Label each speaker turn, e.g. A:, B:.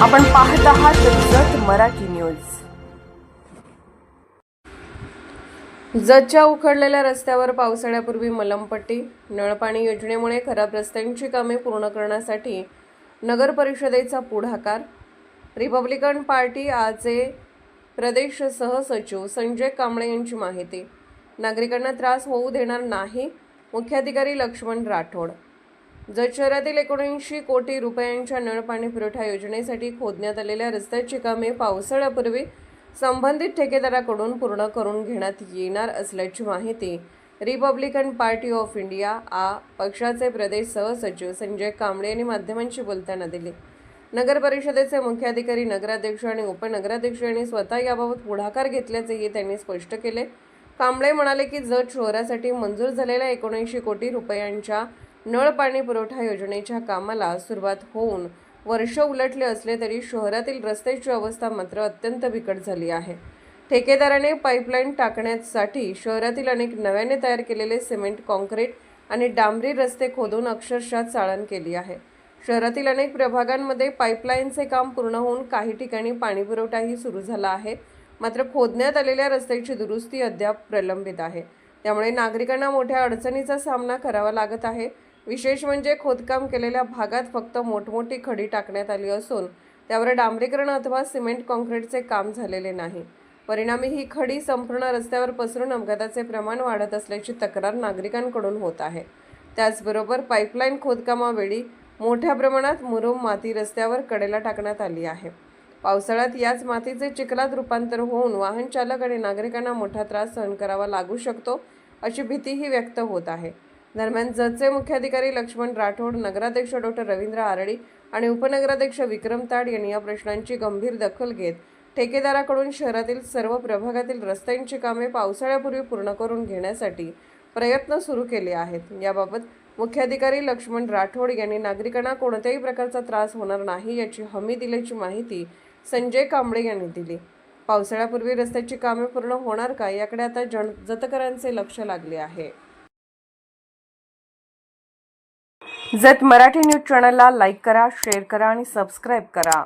A: आपण पाहत आहात जत मराठी न्यूज. जतच्या उखडलेल्या रस्त्यावर पावसाळ्यापूर्वी मलमपट्टी. नळपाणी योजनेमुळे खराब रस्त्यांची कामे पूर्ण करण्यासाठी नगर परिषदेचा पुढाकार. रिपब्लिकन पार्टी आजचे प्रदेश सहसचिव संजय कांबळे यांची माहिती. नागरिकांना त्रास होऊ देणार नाही, मुख्याधिकारी लक्ष्मण राठोड. जत शहरातील 79 कोटी रुपयांच्या नळपाणी पुरवठा योजनेसाठी खोदण्यात आलेल्या रस्त्याची कामे पावसाळ्यापूर्वी संबंधित ठेकेदाराकडून पूर्ण करून घेण्यात येणार असल्याची माहिती रिपब्लिकन पार्टी ऑफ इंडिया पक्षाचे प्रदेश सहसचिव संजय कांबळे यांनी माध्यमांशी बोलताना दिली. नगर परिषदेचे मुख्याधिकारी, नगराध्यक्ष आणि उपनगराध्यक्ष यांनी स्वतः याबाबत पुढाकार घेतल्याचेही त्यांनी स्पष्ट केले. कांबळे म्हणाले की जत शहरासाठी मंजूर झालेल्या 79 कोटी रुपयांच्या नळ पाणी पुरवठा योजनेच्या कामाला सुरुवात होऊन वर्ष उलटले असले तरी शहरातील रस्त्याची अवस्था मात्र अत्यंत बिकट झाली आहे. ठेकेदाराने पाईपलाईन टाकण्यासाठी शहरातील अनेक नव्याने तयार केलेले सिमेंट, कॉन्क्रीट आणि डांबरी रस्ते खोदून अक्षरशः चाळण केली आहे. शहरातील अनेक प्रभागांमध्ये पाईपलाईनचे काम पूर्ण होऊन काही ठिकाणी पाणीपुरवठाही सुरू झाला आहे. मात्र खोदण्यात आलेल्या रस्त्याची दुरुस्ती अद्याप प्रलंबित आहे. त्यामुळे नागरिकांना मोठ्या अडचणीचा सामना करावा लागत आहे. विशेष म्हणजे खोदकाम केलेल्या भागात फक्त मोठमोठी खडी टाकण्यात आली असून त्यावर डांबरीकरण अथवा सिमेंट कॉन्क्रीटचे काम झालेले नाही. परिणामी ही खडी संपूर्ण रस्त्यावर पसरून अपघाताचे प्रमाण वाढत असल्याची तक्रार नागरिकांकडून होत आहे. त्याचबरोबर पाईपलाईन खोदकामावेळी मोठ्या प्रमाणात मुरुम माती रस्त्यावर कडेला टाकण्यात आली आहे. पावसाळ्यात याच मातीचे चिखलात रूपांतर होऊन वाहन चालक आणि नागरिकांना मोठा त्रास सहन करावा लागू शकतो अशी भीतीही व्यक्त होत आहे. दरम्यान जतचे मुख्याधिकारी लक्ष्मण राठोड, नगराध्यक्ष डॉक्टर रवींद्र आरडी आणि उपनगराध्यक्ष विक्रम ताड यांनी या प्रश्नांची गंभीर दखल घेत ठेकेदाराकडून शहरातील सर्व प्रभागातील रस्त्यांची कामे पावसाळ्यापूर्वी पूर्ण करून घेण्यासाठी प्रयत्न सुरू केले आहेत. याबाबत मुख्याधिकारी लक्ष्मण राठोड यांनी नागरिकांना कोणत्याही प्रकारचा त्रास होणार नाही याची हमी दिल्याची माहिती संजय कांबळे यांनी दिली. पावसाळ्यापूर्वी रस्त्याची कामे पूर्ण होणार का याकडे आता जतकरांचे लक्ष लागले आहे. जत मराठी न्यूज चॅनलला लाईक करा, शेअर करा आणि सबस्क्राईब करा.